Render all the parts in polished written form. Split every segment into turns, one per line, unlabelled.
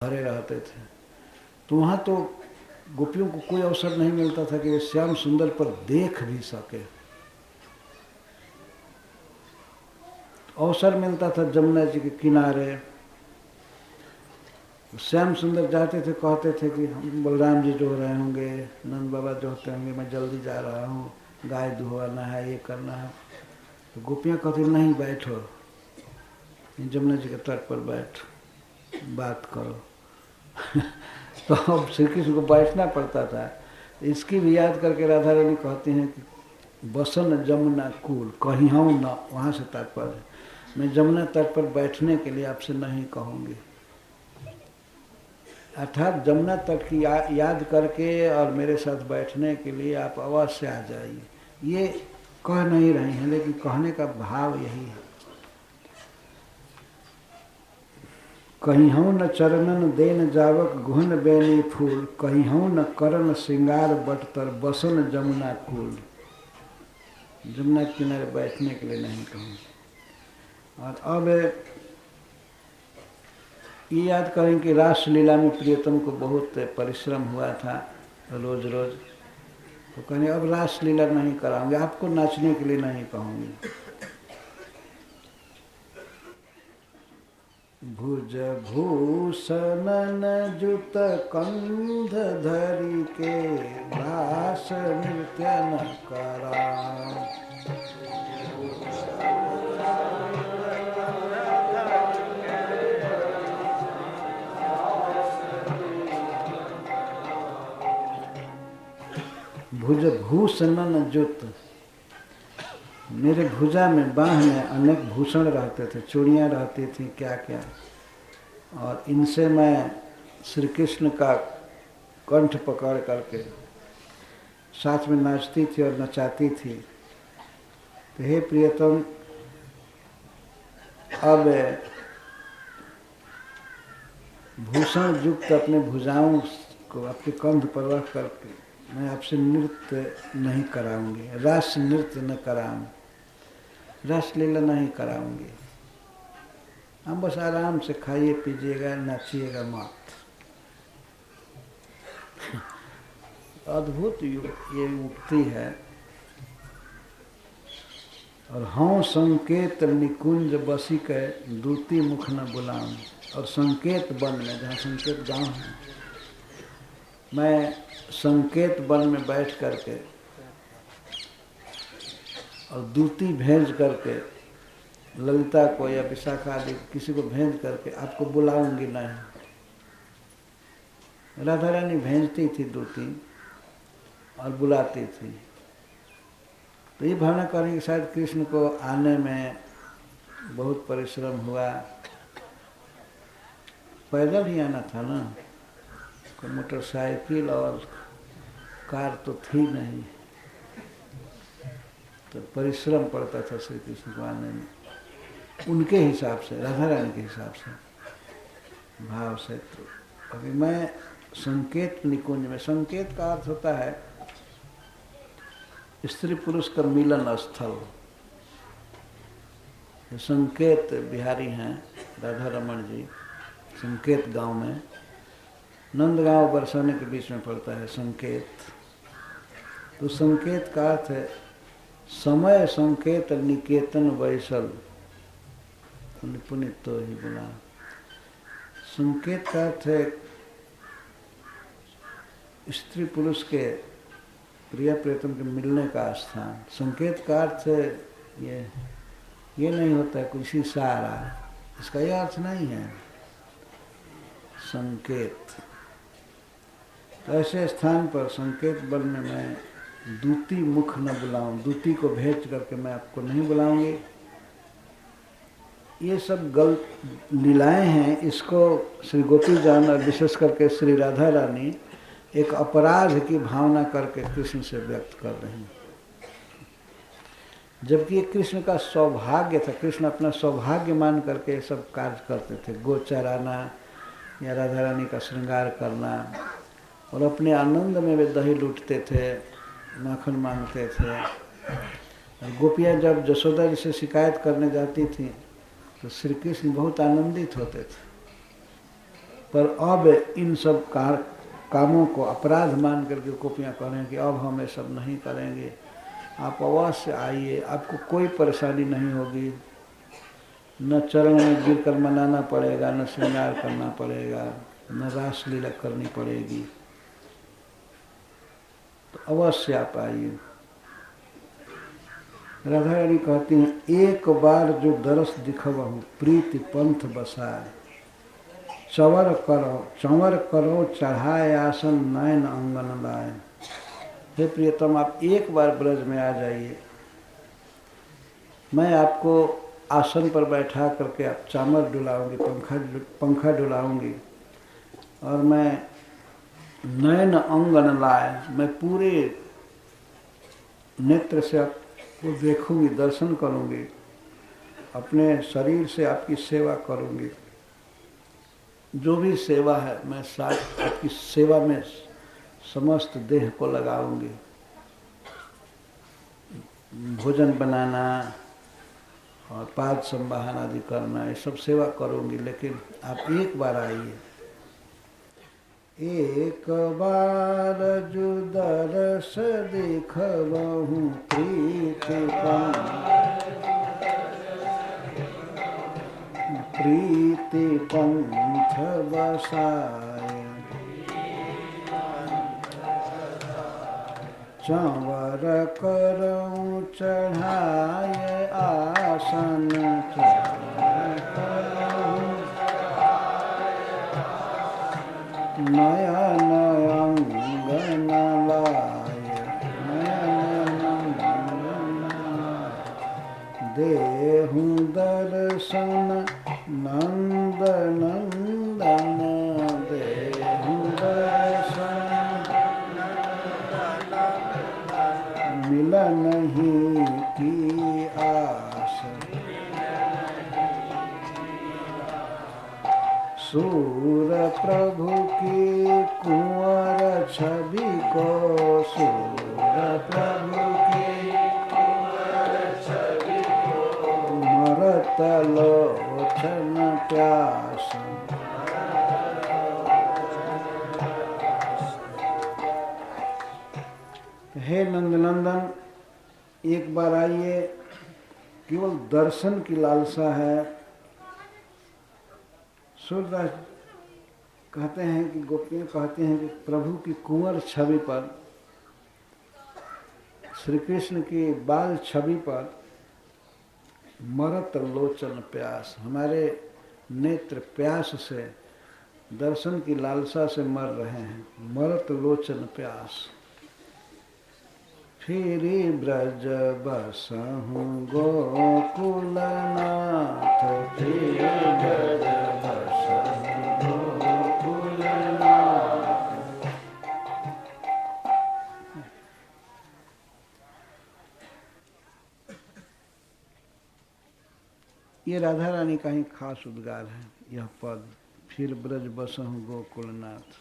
भरे रहते थे। तो वहाँ तो गोपियों को कोई अवसर नहीं मिलता था कि वे श्याम सुंदर पर देख भी सके। अवसर मिलता था जमुना जी के किनारे। श्याम सुंदर जाते थे, कहते थे कि हम बलराम जी जो रहे होंगे, नंद बाबा जो होते होंगे, मैं जल्दी जा रहा हूँ, गाय दुहवाना है, ये करना है। तो गोपियाँ कहती नहीं, बैठो जमुना जी के तट पर बैठ, बात करो। तो अब श्री कृष्ण को बैठना पड़ता था। इसकी भी याद करके राधा रानी कहती हैं कि बसन जमुना कूल कहीं हूँ न, वहाँ से तात्पर्य मैं जमुना तट पर बैठने के लिए आपसे नहीं कहूँगी। अर्थात जमुना तट की याद करके और मेरे साथ बैठने के लिए आप अवश्य आ जाइए। ये कह नहीं रही हैं, लेकिन कहने का भाव यही है। कहीं हूँ न चरणन देन जावक गुहन बेनी फूल, कहीं हूँ न करण श्रृंगार बटतर बसन जमुना कूल। जमुना किनारे बैठने के लिए नहीं कहूँ। और अब ये याद करें कि रास लीला में प्रियतम को बहुत परिश्रम हुआ था रोज रोज। तो कहने अब रास लीला नहीं कराऊंगे, आपको नाचने के लिए नहीं कहूँगी। भुज भूषण जुत कंध धरि के रास नृत्य न करा। भुज भूषण जुत, मेरे भुजा में बाह में अनेक भूषण रहते थे, चूड़ियाँ रहती थी, क्या क्या। और इनसे मैं श्री कृष्ण का कंठ पकड़ करके साथ में नाचती थी और नचाती थी। तो हे प्रियतम, अब भूषण युक्त अपने भुजाओं को आपके कंध पर रख करके मैं आपसे नृत्य नहीं कराऊंगी, रास नृत्य न कराऊँ, रस लीला नहीं कराऊंगी। हम बस आराम से खाइए पीजिएगा, नाचिएगा मत। अद्भुत ये उक्ति है। और हाँ संकेत निकुंज बसी के दूती मुख न बुलाऊं। और संकेत वन में, जहाँ संकेत गांव है, मैं संकेत वन में बैठ करके और दूती भेज करके ललिता को या विशाखा आदि किसी को भेज करके आपको बुलाऊंगी नहीं। राधा रानी भेजती थी दूती और बुलाती थी। तो ये भावना करें कि शायद कृष्ण को आने में बहुत परिश्रम हुआ। पैदल ही आना था ना, कोई मोटरसाइकिल और कार तो थी नहीं, तो परिश्रम पड़ता था श्री कृष्ण को आने में। उनके हिसाब से, राधा रानी के हिसाब से, भाव से। तो अभी मैं संकेत निकुंज में, संकेत का अर्थ होता है स्त्री पुरुष का मिलन स्थल। संकेत बिहारी हैं राधा रमन जी, संकेत गांव में, नंदगांव बरसाने के बीच में पड़ता है संकेत। तो संकेत का अर्थ है समय संकेत निकेतन वैसल, पुनित तो ही बोला। संकेत का अर्थ है स्त्री पुरुष के प्रिय प्रियतम के मिलने का स्थान। संकेत का अर्थ ये नहीं होता है कुछ इशारा, इसका यह अर्थ नहीं है संकेत। तो ऐसे स्थान पर संकेत बल में मैं दूती मुख न बुलाऊं, दूती को भेज करके मैं आपको नहीं बुलाऊंगी। ये सब गलत लीलाएं हैं। इसको श्री गोपी जान और विशेष करके श्री राधा रानी एक अपराध की भावना करके कृष्ण से व्यक्त कर रहे हैं, जबकि ये कृष्ण का सौभाग्य था। कृष्ण अपना सौभाग्य मान करके ये सब कार्य करते थे, गो चराना या राधा रानी का श्रृंगार करना। और अपने आनंद में वे दही लूटते थे, माखन मांगते थे। और गोपियाँ जब जसोदा जी से शिकायत करने जाती थी तो श्री कृष्ण बहुत आनंदित होते थे। पर अब इन सब कामों को अपराध मान करके गोपियाँ कह रहे हैं कि अब हम ये सब नहीं करेंगे, आप अवश्य आइए, आपको कोई परेशानी नहीं होगी, न चरण में गिर कर मनाना पड़ेगा, न श्रृंगार करना पड़ेगा, न रासलीला करनी पड़ेगी, तो अवश्य आप आइए। राधा रानी कहती हैं, एक बार जो दरस दिखबहु प्रीति पंथ बसाए, चंवर करो चढ़ाए आसन नयन अंगन लाए। हे प्रियतम, आप एक बार ब्रज में आ जाइए, मैं आपको आसन पर बैठा करके आप चामर डुलाऊंगी, पंखा डुलाऊंगी, और मैं नयन अंगन लाए, मैं पूरे नेत्र से आपको देखूंगी, दर्शन करूंगी, अपने शरीर से आपकी सेवा करूंगी। जो भी सेवा है मैं साथ आपकी सेवा में समस्त देह को लगाऊंगी, भोजन बनाना और पाद संवाहन आदि करना, ये सब सेवा करूंगी, लेकिन आप एक बार आइए। एक बार जो दरस देखबहु प्रीति पंथ बसाए, चंवर करऊं चढ़ाए आसन, नयन अंगन लाए, देहु दर्शन नंद नंदन, देहु दर्शन मिलन ही की आस, सूर प्रभु की कुंवर छवि को, सूर प्रभु की कुंवर छवि को, मरत लोचन प्यास। हे नंदनंदन, एक बार आइए, केवल दर्शन की लालसा है। सूरदास कहते हैं कि गोपियाँ कहते हैं कि प्रभु की कुंवर छवि पर, श्री कृष्ण की बाल छवि पर मरत लोचन प्यास, हमारे नेत्र प्यास से, दर्शन की लालसा से मर रहे हैं। मरत लोचन प्यास। फिरी ब्रज बसहु गोकुल नाथ, फिरी ब्रज बसहु गोकुल नाथ। ये राधा रानी का ही खास उद्गार है यह पद, फिर ब्रज बसहु गोकुल नाथ।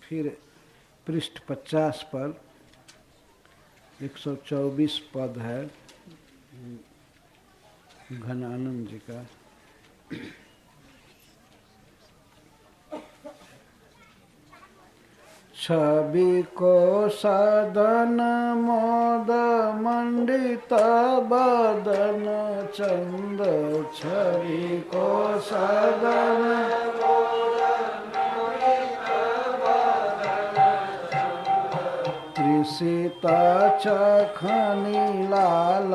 फिर पृष्ठ 50 पर 124 पद है घनानंद जी का। छवि को सदन मोद मंडित बदन चंद, छवि को सदन त्रिसीता चखनी लाल,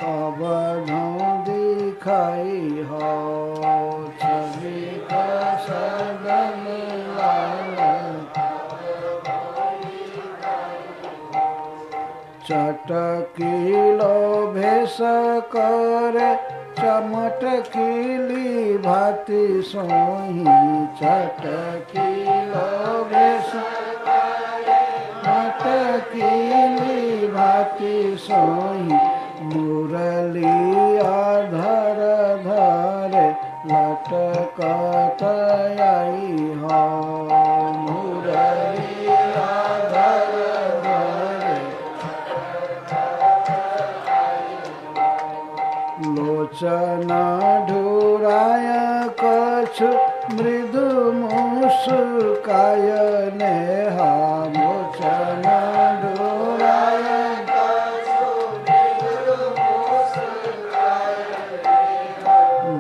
अवधौ दिखाई हो। छवि का सदन लाल, चटकीलो भेष करे चमटकीली भांति सोही। चटकीलो भेष चटकीली भांति सोही, मुरली अधर धरे लटकत आई हो। मुरली कछु मृदु मुस्काय नेहा मोचन डोराय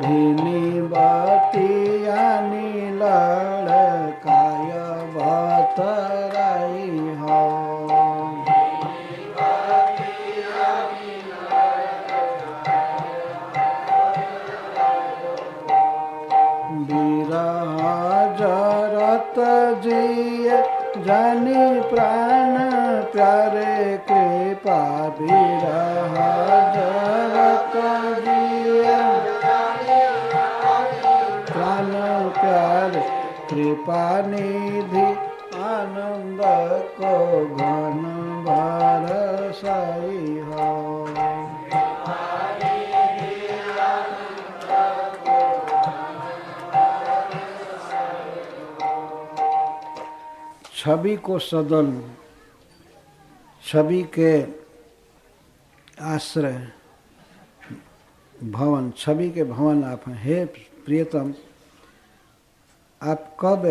भीनी बतियानी लड़काय बतराई हो जरत जिए जानी प्राण प्यारे कृपा विरह जरत जिए प्राण प्यारे कृपा निधि आनंद को घन बरसाई हो छवि को सदन, छवि के आश्रय भवन, छवि के भवन आप हैं। हे प्रियतम, आप कब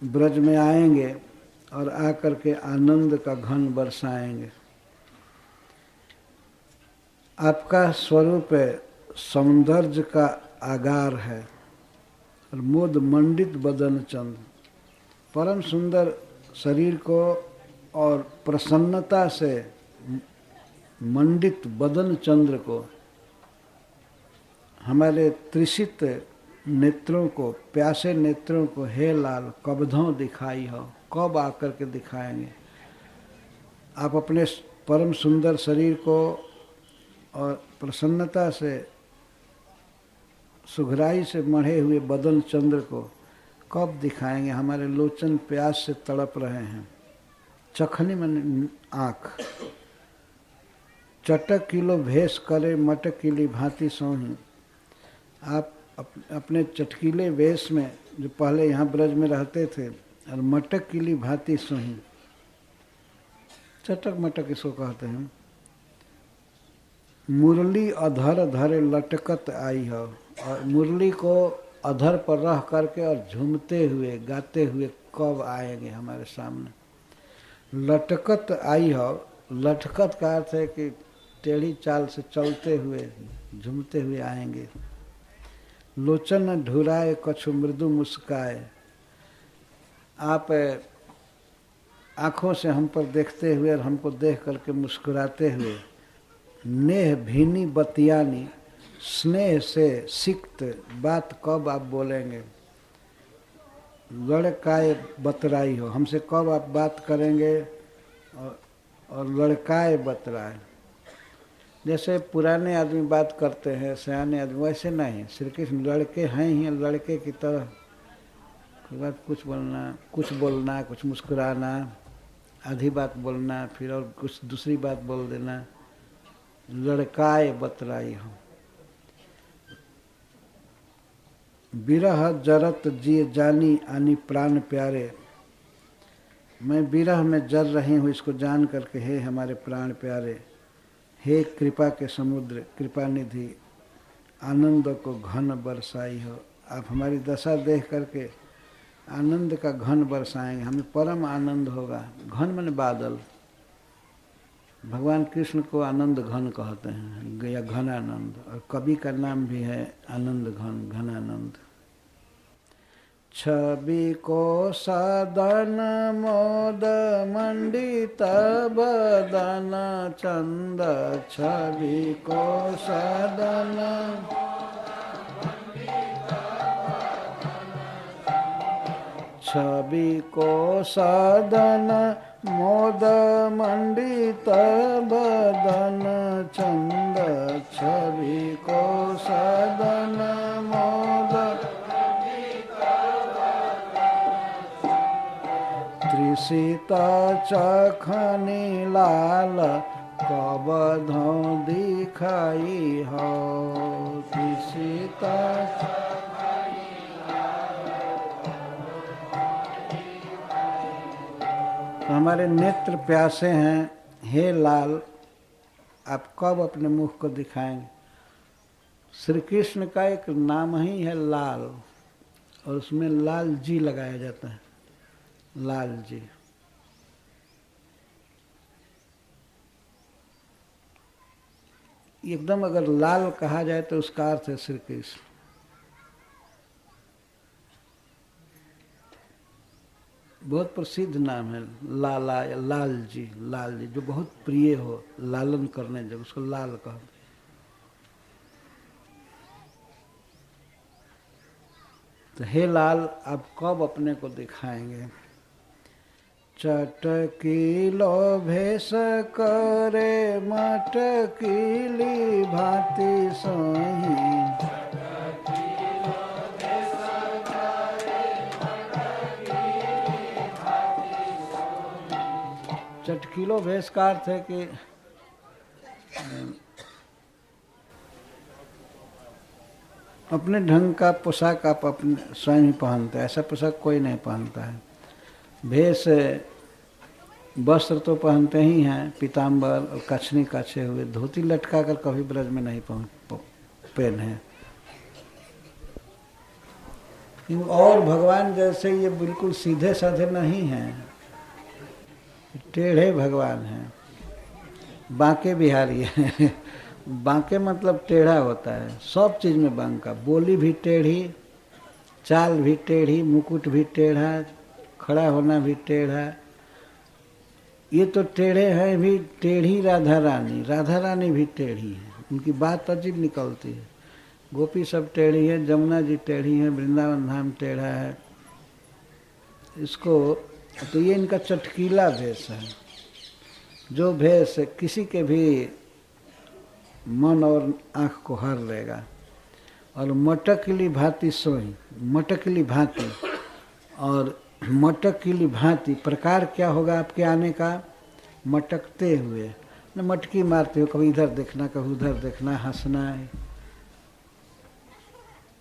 ब्रज में आएंगे और आकर के आनंद का घन बरसाएंगे? आपका स्वरूप सौंदर्य का आगार है और मोद मंडित बदन चंद, परम सुंदर शरीर को और प्रसन्नता से मंडित बदन चंद्र को, हमारे त्रिषित नेत्रों को, प्यासे नेत्रों को हे लाल कबधों दिखाई हो, कब आकर के दिखाएंगे? आप अपने परम सुंदर शरीर को और प्रसन्नता से सुघराई से मढ़े हुए बदन चंद्र को कब दिखाएंगे? हमारे लोचन प्यास से तड़प रहे हैं। चखनी मन आँख, चटक किलो भेष करे मटक किली भांति सोही। आप अपने चटकीले वेश में जो पहले यहाँ ब्रज में रहते थे और मटक किली भांति सोही, चटक मटक इसको कहते हैं। मुरली अधर धरे लटकत आई हो, और मुरली को अधर पर रह करके और झूमते हुए गाते हुए कब आएंगे हमारे सामने? लटकत आई हो, लटकत का अर्थ है कि टेढ़ी चाल से चलते हुए झूमते हुए आएंगे। लोचन ढुराए कछु मृदु मुस्काए, आप आँखों से हम पर देखते हुए और हमको देख करके मुस्कुराते हुए। नेह भीनी बतियानी, स्नेह से सिक्त बात कब आप बोलेंगे? लड़काए बतराई हो, हमसे कब आप बात करेंगे? और लड़काए बतराए, जैसे पुराने आदमी बात करते हैं, सयाने आदमी, वैसे नहीं। श्री कृष्ण लड़के हैं ही, लड़के की तरह कुछ बोलना, कुछ मुस्कुराना, आधी बात बोलना, फिर और कुछ दूसरी बात बोल देना। लड़काए बतराई हो। विरह जरत जिए जानी आनी प्राण प्यारे, मैं विरह में जर रही हूँ इसको जान करके, हे हमारे प्राण प्यारे, हे कृपा के समुद्र, कृपा निधि, आनंद को घन बरसाई हो। आप हमारी दशा देख करके आनंद का घन बरसाएंगे, हमें परम आनंद होगा। घन माने बादल। भगवान कृष्ण को आनंद घन कहते हैं या घनानंद, और कवि का नाम भी है आनंद घन, घनानंद। छवि को सदन मोद मंडित बदन चंद, छवि को सदन छवि को सदन मोद मंडित बदन चंद, छवि को सदन मोद त्रिषिता चखनी लाल कबधों दिखाई हो। त्रिषिता हमारे नेत्र प्यासे हैं, हे लाल आप कब अपने मुख को दिखाएंगे? श्री कृष्ण का एक नाम ही है लाल, और उसमें लाल जी लगाया जाता है, लाल जी। एकदम अगर लाल कहा जाए तो उसका अर्थ है श्री कृष्ण। बहुत प्रसिद्ध नाम है लाला या लाल जी, लाल जी जो बहुत प्रिय हो, लालन करने जब उसको लाल कहो। तो हे लाल आप कब अपने को दिखाएंगे? चटकी लोभेश करे मटकीली भांति सोही। चटकीलो भेष का अर्थ है कि अपने ढंग का पोशाक आप अपने स्वयं ही पहनते हैं, ऐसा पोशाक कोई नहीं पहनता है। भेष वस्त्र तो पहनते ही हैं, पीताम्बर और कछनी कछे हुए, धोती लटका कर कभी ब्रज में नहीं पहने। और भगवान जैसे ये बिल्कुल सीधे साधे नहीं हैं, टेढ़े भगवान हैं, बांके बिहारी है। बांके मतलब टेढ़ा होता है, सब चीज़ में बांका, बोली भी टेढ़ी, चाल भी टेढ़ी, मुकुट भी टेढ़ा, खड़ा होना भी टेढ़ा। ये तो टेढ़े हैं भी, टेढ़ी राधा रानी, राधा रानी भी टेढ़ी है, उनकी बात अजीब निकलती है। गोपी सब टेढ़ी है, जमुना जी टेढ़ी है, वृंदावन धाम टेढ़ा है। इसको तो ये इनका चटकीला भेष है, जो भेष किसी के भी मन और आँख को हर लेगा। और मटकली भांति सोई, मटकली भांति, और मटकली भांति प्रकार क्या होगा आपके आने का? मटकते हुए, न मटकी मारते हो, कभी इधर देखना कभी उधर देखना, हंसना है।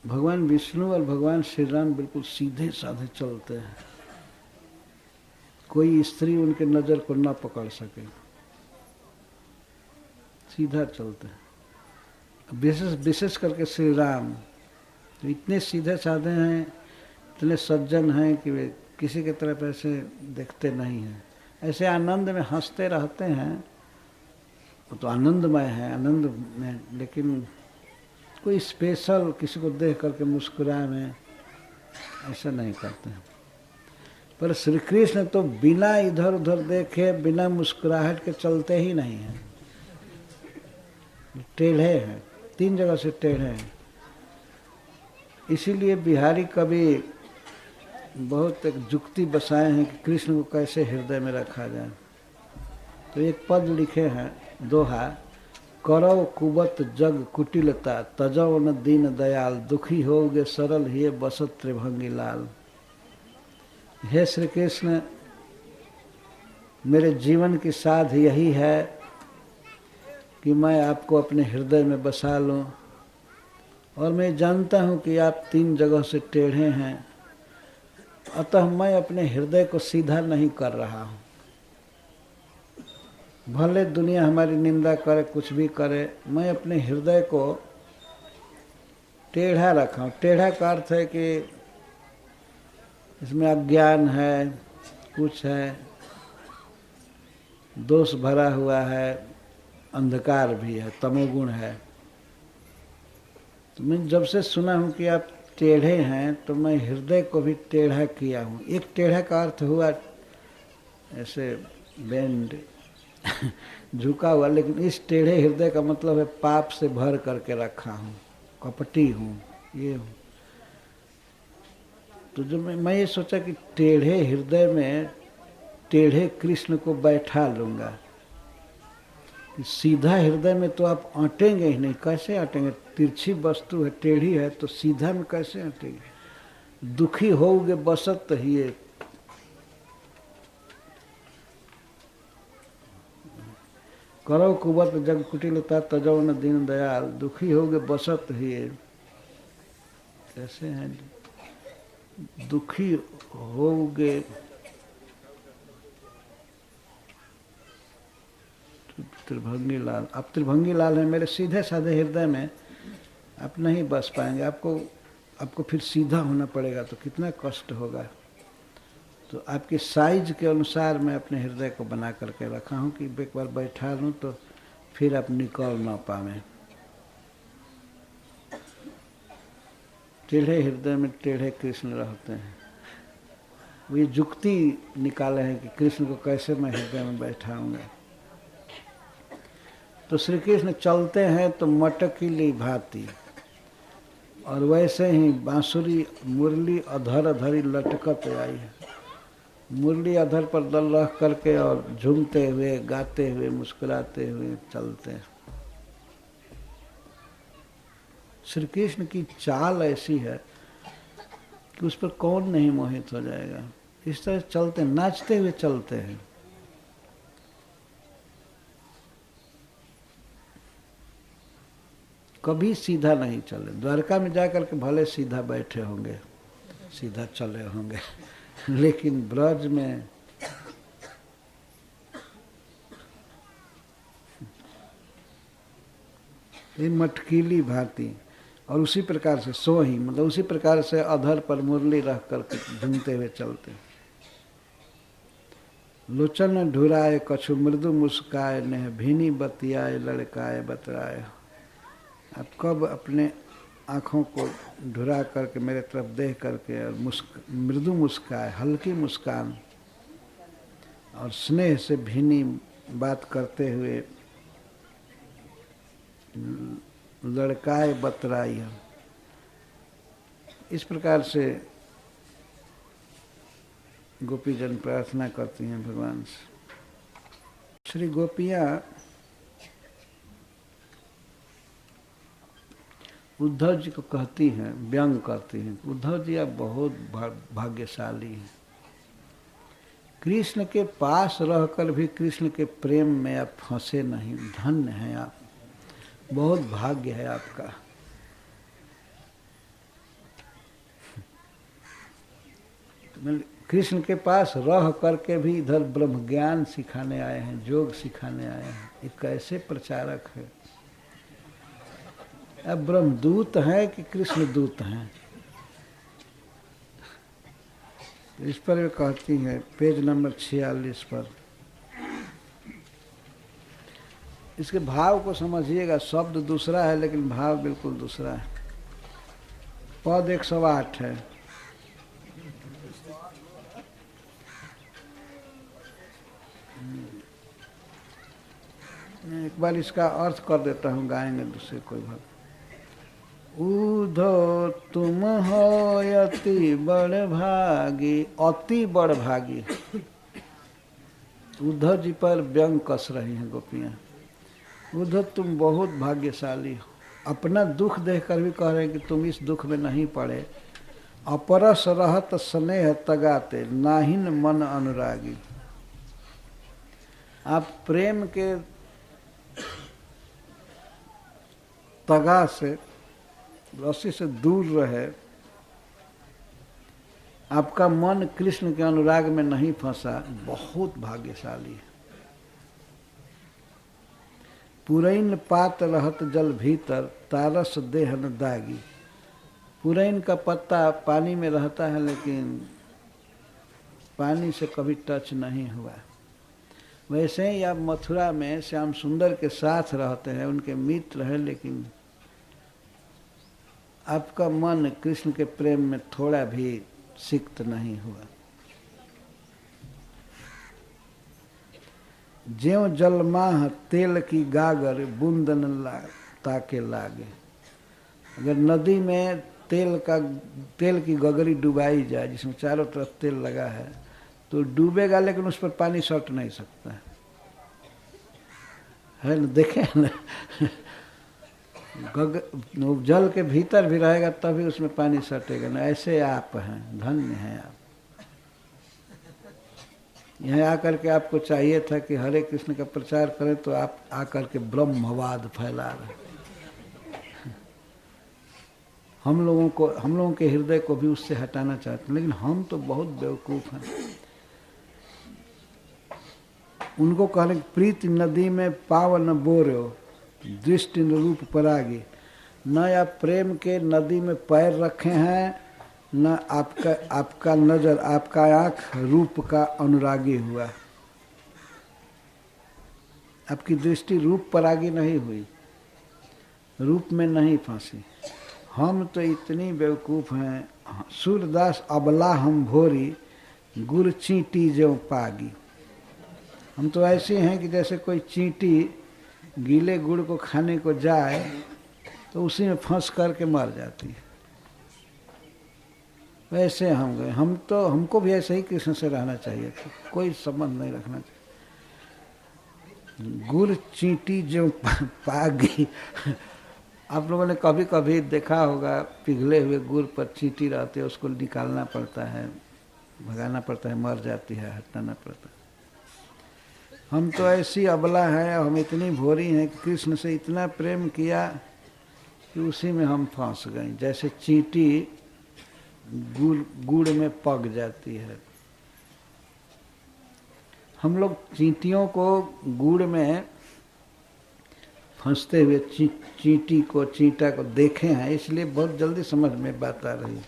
भगवान विष्णु और भगवान श्री राम बिल्कुल सीधे साधे चलते हैं, कोई स्त्री उनके नज़र को न पकड़ सके, सीधा चलते हैं। विशेष करके श्री राम तो इतने सीधे साधे हैं, इतने सज्जन हैं कि वे किसी के तरफ ऐसे देखते नहीं हैं, ऐसे आनंद में हंसते रहते हैं। वो तो आनंदमय है, आनंद में, लेकिन कोई स्पेशल किसी को देख करके मुस्कुराए में ऐसा नहीं करते हैं। पर श्री कृष्ण तो बिना इधर उधर देखे, बिना मुस्कुराहट के चलते ही नहीं हैं, टेढ़े हैं, 3 जगह से टेढ़े हैं। इसीलिए बिहारी कवि बहुत एक जुक्ति बसाए हैं कि कृष्ण को कैसे हृदय में रखा जाए। तो एक पद लिखे हैं, दोहा, करौ कुबत जग कुटिलता, तजौ न दीन दयाल, दुखी होगे सरल हिये बसत त्रिभंगी लाल। हे श्री कृष्ण, मेरे जीवन की साध यही है कि मैं आपको अपने हृदय में बसा लूं, और मैं जानता हूं कि आप 3 जगह से टेढ़े हैं, अतः मैं अपने हृदय को सीधा नहीं कर रहा हूं। भले दुनिया हमारी निंदा करे, कुछ भी करे, मैं अपने हृदय को टेढ़ा रखा हूं। टेढ़ा का अर्थ है कि इसमें अज्ञान है, कुछ है, दोष भरा हुआ है, अंधकार भी है, तमोगुण है। तो मैं जब से सुना हूं कि आप टेढ़े हैं, तो मैं हृदय को भी टेढ़ा किया हूं। एक टेढ़ा का अर्थ हुआ ऐसे बेंड, झुका हुआ, लेकिन इस टेढ़े हृदय का मतलब है पाप से भर करके रखा हूं, कपटी हूं, ये हूं। तो जब मैं ये सोचा कि टेढ़े हृदय में टेढ़े कृष्ण को बैठा लूंगा, सीधा हृदय में तो आप अटेंगे ही नहीं, कैसे अटेंगे? तिरछी वस्तु है, टेढ़ी है, तो सीधा में कैसे अटेंगे? दुखी होगे बसत ही, करो कुबत जग कुटिलता, तजौ न दीन दयाल, दुखी होगे बसत ही। कैसे हैं? दुखी होगे, त्रिभंगी लाल, आप त्रिभंगी लाल हैं, मेरे सीधे साधे हृदय में आप नहीं बस पाएंगे, आपको फिर सीधा होना पड़ेगा, तो कितना कष्ट होगा। तो आपके साइज के अनुसार मैं अपने हृदय को बना करके रखा हूँ कि एक बार बैठा लूँ तो फिर आप निकल ना पावें। टेढ़े हृदय में टेढ़े कृष्ण रहते हैं। वो ये जुक्ति निकाले हैं कि कृष्ण को कैसे मैं हृदय में बैठाऊंगा। तो श्री कृष्ण चलते हैं तो मटकीली भांति, और वैसे ही बांसुरी मुरली अधर अधरी लटकत आई है। मुरली अधर पर दल रख करके और झूमते हुए, गाते हुए, मुस्कुराते हुए चलते हैं। श्री कृष्ण की चाल ऐसी है कि उस पर कौन नहीं मोहित हो जाएगा। इस तरह चलते, नाचते हुए चलते हैं। कभी सीधा नहीं चले। द्वारका में जाकर के भले सीधा बैठे होंगे, सीधा चले होंगे, लेकिन ब्रज में ये मटकीली भांति, और उसी प्रकार से सो ही, मतलब उसी प्रकार से अधर पर मुरली रख करके झूमते हुए चलते। लोचन ढुराए कछु मृदु मुस्काए, नेह भीनी बतियाए लड़काए बतराए। आप कब अपने आँखों को ढुरा करके मेरे तरफ देख करके और मृदु मुस्काए, हल्की मुस्कान और स्नेह से भीनी बात करते हुए लड़काए बतराई। इस प्रकार से गोपीजन प्रार्थना करती हैं भगवान से। श्री गोपियाँ उद्धव जी को कहती हैं, व्यंग करती हैं, उद्धव जी आप बहुत भाग्यशाली हैं। कृष्ण के पास रहकर भी कृष्ण के प्रेम में आप फंसे नहीं, धन्य हैं आप, बहुत भाग्य है आपका। कृष्ण के पास रह करके भी इधर ब्रह्म ज्ञान सिखाने आए हैं, योग सिखाने आए हैं। ये कैसे प्रचारक है। अब ब्रह्मदूत हैं कि कृष्ण दूत हैं, इस पर वे कहती हैं पेज नंबर 46 पर। इसके भाव को समझिएगा, शब्द दूसरा है लेकिन भाव बिल्कुल दूसरा है। पद 108 है। एक बार इसका अर्थ कर देता हूँ, गाएंगे दूसरे कोई भाव। उद्धव तुम हो अति बड़ भागी, अति बड़ भागी। उद्धव जी पर व्यंग कस रही हैं गोपियाँ। उद्धव तुम बहुत भाग्यशाली हो। अपना दुख देखकर भी कह रहे हैं कि तुम इस दुख में नहीं पड़े। अपरस रहत स्नेह तगाते, नाहिन मन अनुरागी। आप प्रेम के तगा से, रस्सी से दूर रहे, आपका मन कृष्ण के अनुराग में नहीं फंसा, बहुत भाग्यशाली है। पुरैन पात रहत जल भीतर, तारस देह न दागी। पुरैन का पत्ता पानी में रहता है लेकिन पानी से कभी टच नहीं हुआ। वैसे ही आप मथुरा में श्याम सुंदर के साथ रहते हैं, उनके मित्र हैं, लेकिन आपका मन कृष्ण के प्रेम में थोड़ा भी सिक्त नहीं हुआ। ज्यों जलमाह तेल की गागर, बूंदन ताके लागे। अगर नदी में तेल की गगरी डुबाई जाए, जिसमें चारों तरफ तेल लगा है, तो डूबेगा लेकिन उस पर पानी सट नहीं सकता है ना। देखे ना, जल के भीतर भी रहेगा तभी उसमें पानी सटेगा ना। ऐसे आप हैं, धन्य हैं आप। यहाँ आकर के आपको चाहिए था कि हरे कृष्ण का प्रचार करें, तो आप आकर के ब्रह्मवाद फैला रहे। हम लोगों के हृदय को भी उससे हटाना चाहते हैं, लेकिन हम तो बहुत बेवकूफ़ हैं। उनको कहने प्रीति नदी में पावन बोरो, दृष्टि रूप परागी। न आप प्रेम के नदी में पैर रखे हैं, न आपका नजर, आपका आँख रूप का अनुरागी हुआ। आपकी दृष्टि रूप पर आगे नहीं हुई, रूप में नहीं फंसी। हम तो इतनी बेवकूफ़ हैं, सूरदास अबला हम भोरी, गुड़ चींटी जो पागी। हम तो ऐसे हैं कि जैसे कोई चींटी गीले गुड़ को खाने को जाए तो उसी में फंस करके मर जाती है, वैसे हम गए। हमको भी ऐसे ही कृष्ण से रहना चाहिए था, कोई संबंध नहीं रखना चाहिए। गुड़ चींटी जो पागी। आप लोगों ने कभी कभी देखा होगा, पिघले हुए गुड़ पर चींटी रहती है, उसको निकालना पड़ता है, भगाना पड़ता है, मर जाती है, हटाना पड़ता है। हम तो ऐसी अबला हैं, हम इतनी भोरी हैं कि कृष्ण से इतना प्रेम किया कि उसी में हम फंस गए। जैसे चींटी गुड़ में पक जाती है। हम लोग चींटियों को गुड़ में फंसते हुए चींटी को, चींटा को देखे हैं, इसलिए बहुत जल्दी समझ में बात आ रही है।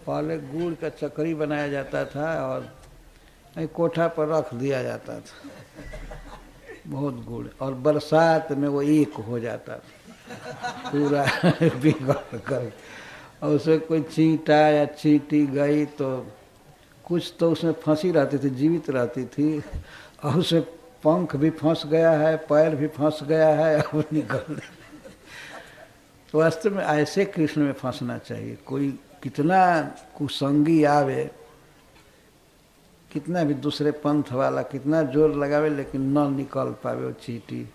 पहले गुड़ का चकरी बनाया जाता था और कोठा पर रख दिया जाता था, बहुत गुड़, और बरसात में वो एक हो जाता था पूरा बिगड़ कर। और उसमें कोई चींटा या चींटी गई तो कुछ तो उसमें फंसी रहती थी, जीवित रहती थी, और उसमें पंख भी फंस गया है, पैर भी फंस गया है, अब निकल। तो वास्तव में ऐसे कृष्ण में फंसना चाहिए। कोई कितना कुसंगी आवे, कितना भी दूसरे पंथ वाला कितना जोर लगावे, लेकिन न निकल पावे वो चींटी।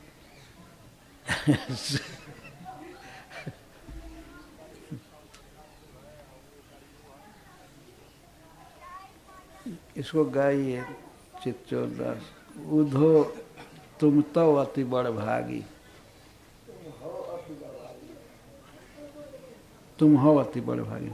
इसको गाइए चित्तचोर दास। उधो तुम तो अति बड़ भागी, तुम हो अति बड़ भागी।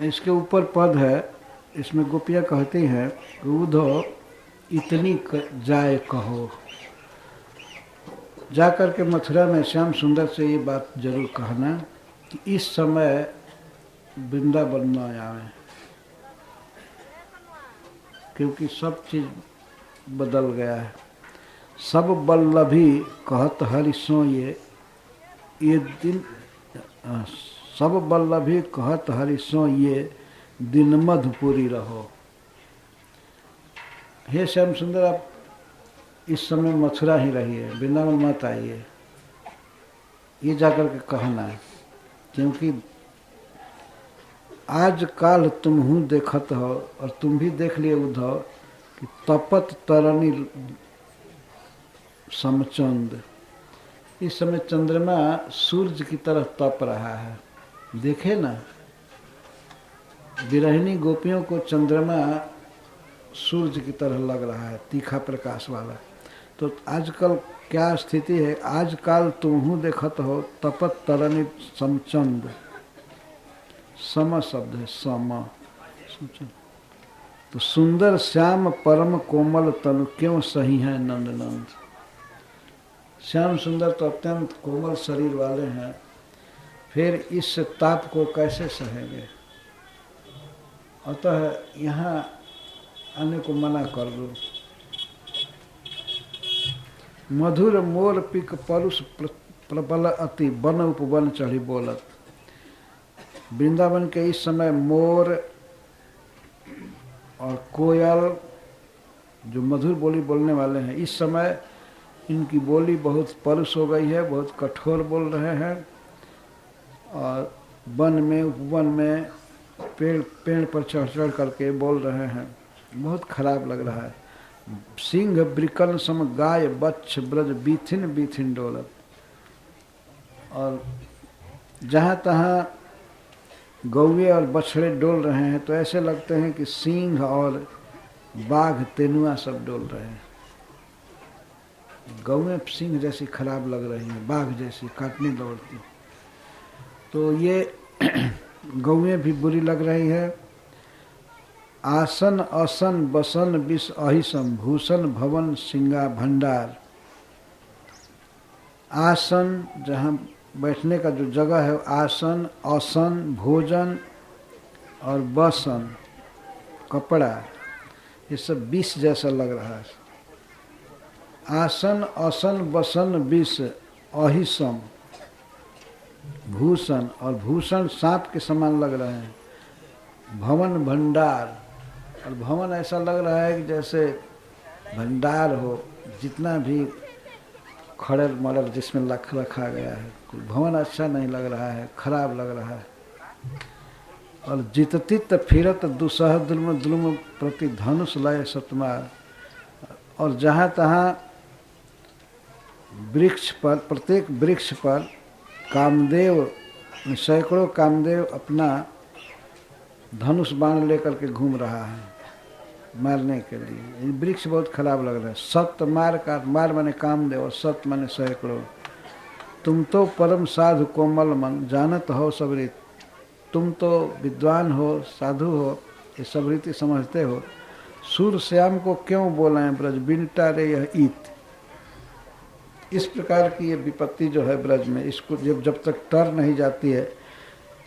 इसके ऊपर पद है, इसमें गोपियाँ कहती हैं उधो इतनी जाए कहो। जा कर के मथुरा में श्याम सुंदर से ये बात जरूर कहना कि इस समय वृंदावन न आवे, क्योंकि सब चीज बदल गया है। सब बल्लभी कहत हरि सो ये दिन, सब बल्लभी कहत हरि सो ये दिन मधुपुरी रहो। हे श्याम सुंदर, आप इस समय मथुरा ही रहिए, वृंदावन मत आइए, ये जाकर के कहना है। क्योंकि आज काल तुम हूँ देखत हो, और तुम भी देख लिए उद्धव कि तपत तरनी समचंद, इस समय चंद्रमा सूरज की तरह तप रहा है। देखे ना, विरहिणी गोपियों को चंद्रमा सूरज की तरह लग रहा है, तीखा प्रकाश वाला। तो आजकल क्या स्थिति है, आजकल तुम हूँ देखत हो तपत तरनी समचंद, सम शब्द है, सम। तो सुंदर श्याम परम कोमल तनु क्यों सही है नंद नंद। श्याम सुंदर तो अत्यंत कोमल शरीर वाले हैं, फिर इस ताप को कैसे सहेंगे। अतः यहाँ आने को मना कर दो। मधुर मोर पिक परुष प्रबल अति वन उपवन चढ़ी बोलत। वृंदावन के इस समय मोर और कोयल जो मधुर बोली बोलने वाले हैं, इस समय इनकी बोली बहुत परुष हो गई है, बहुत कठोर बोल रहे हैं। और वन में उपवन में पेड़ पर चढ़ चढ़ करके बोल रहे हैं, बहुत खराब लग रहा है। सिंह ब्रिकन सम गाय बच्छ ब्रज बीथिन बीथिन डोलत। और जहाँ तहाँ गौवे और बछड़े डोल रहे हैं, तो ऐसे लगते हैं कि सिंह और बाघ तेनुआ सब डोल रहे हैं। गौवें सिंह जैसी खराब लग रही हैं, बाघ जैसी काटने दौड़ती। तो ये गौवें भी बुरी लग रही है। आसन असन बसन विष अहिसम भूषण भवन सिंगा भंडार। आसन, जहाँ बैठने का जो जगह है, आसन, असन भोजन और बसन कपड़ा, ये सब विष जैसा लग रहा है। आसन असन बसन विष अहिसम भूषण, और भूषण सांप के समान लग रहे हैं। भवन भंडार, और भवन ऐसा लग रहा है कि जैसे भंडार हो, जितना भी खड़र मड़र जिसमें रखा गया है, भवन अच्छा नहीं लग रहा है, खराब लग रहा है। और जिततित फिरत दुसह दुल्म दुल्म प्रति धनुष लय सतमार। और जहाँ तहाँ वृक्ष पर, प्रत्येक वृक्ष पर कामदेव, सैकड़ों कामदेव अपना धनुष बाण लेकर के घूम रहा है मारने के लिए। वृक्ष बहुत खराब लग रहा है। सत मार का, मार माने कामदेव और सत माने सैकड़ों। तुम तो परम साधु कोमल मन जानत हो सब रीत। तुम तो विद्वान हो, साधु हो, ये सब रीति समझते हो। सूर श्याम को क्यों बोलाएं ब्रज बिनटा रे यह ईत। इस प्रकार की ये विपत्ति जो है ब्रज में, इसको जब तक टर नहीं जाती है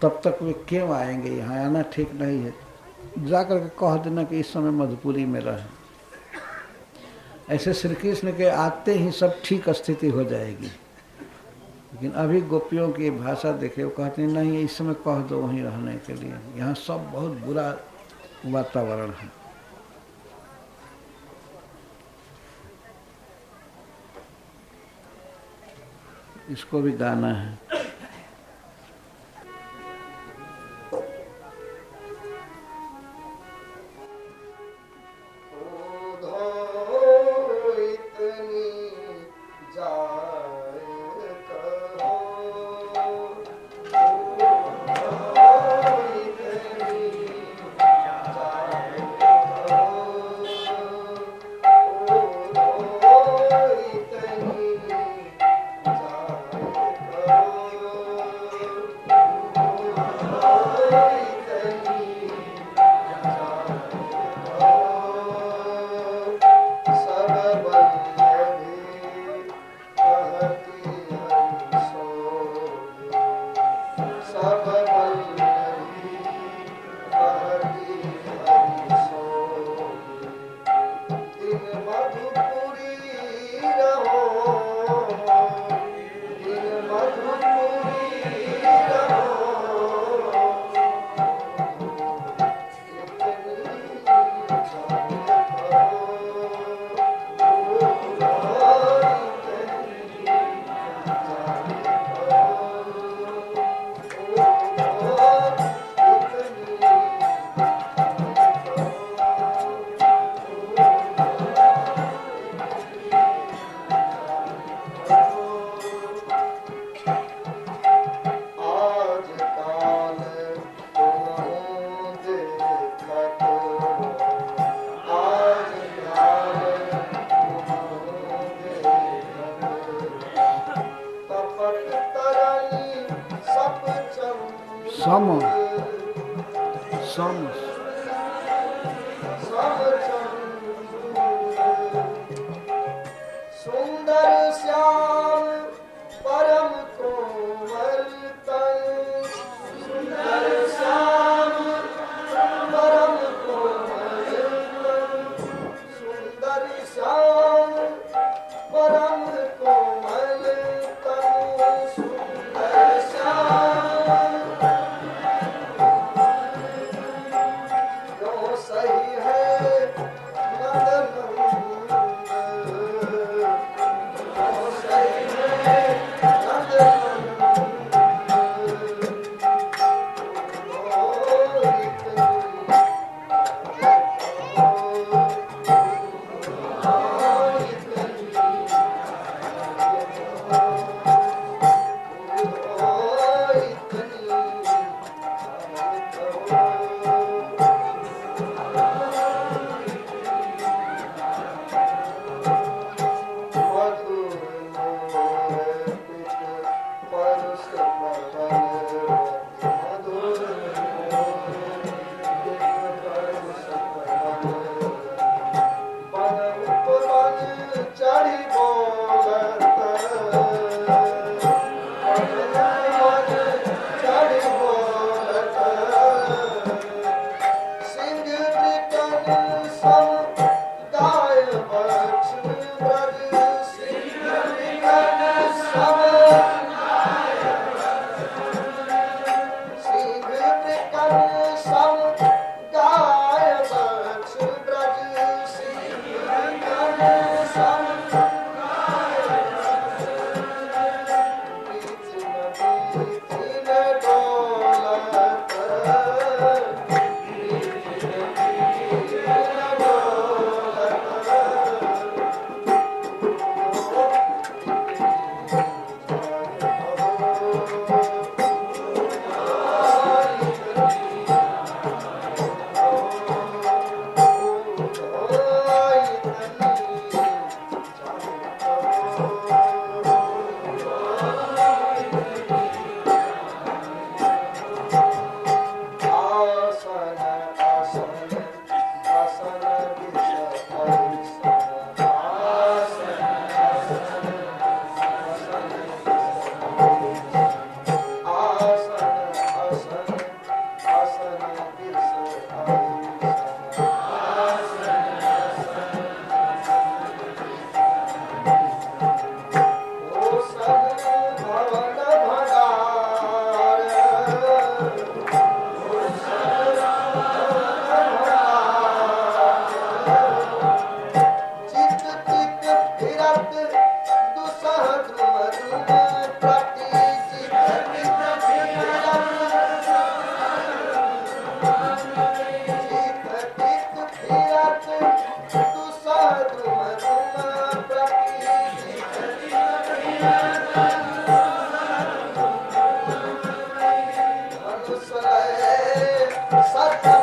तब तक वे क्यों आएंगे यहाँ, आना ठीक नहीं है। जाकर के कह देना कि इस समय मधुपुरी में रहे। ऐसे श्री कृष्ण के आते ही सब ठीक स्थिति हो जाएगी। लेकिन अभी गोपियों की भाषा देखे, वो कहते हैं नहीं इस समय कह दो वहीं रहने के लिए, यहाँ सब बहुत बुरा वातावरण है। इसको भी गाना है। सम सम
सुंदर श्याम परम कोमल तन सुंदर श्याम परम कोमल तन सुंदर श्याम परम कोमल तन सुंदर श्याम जो सही है
साधु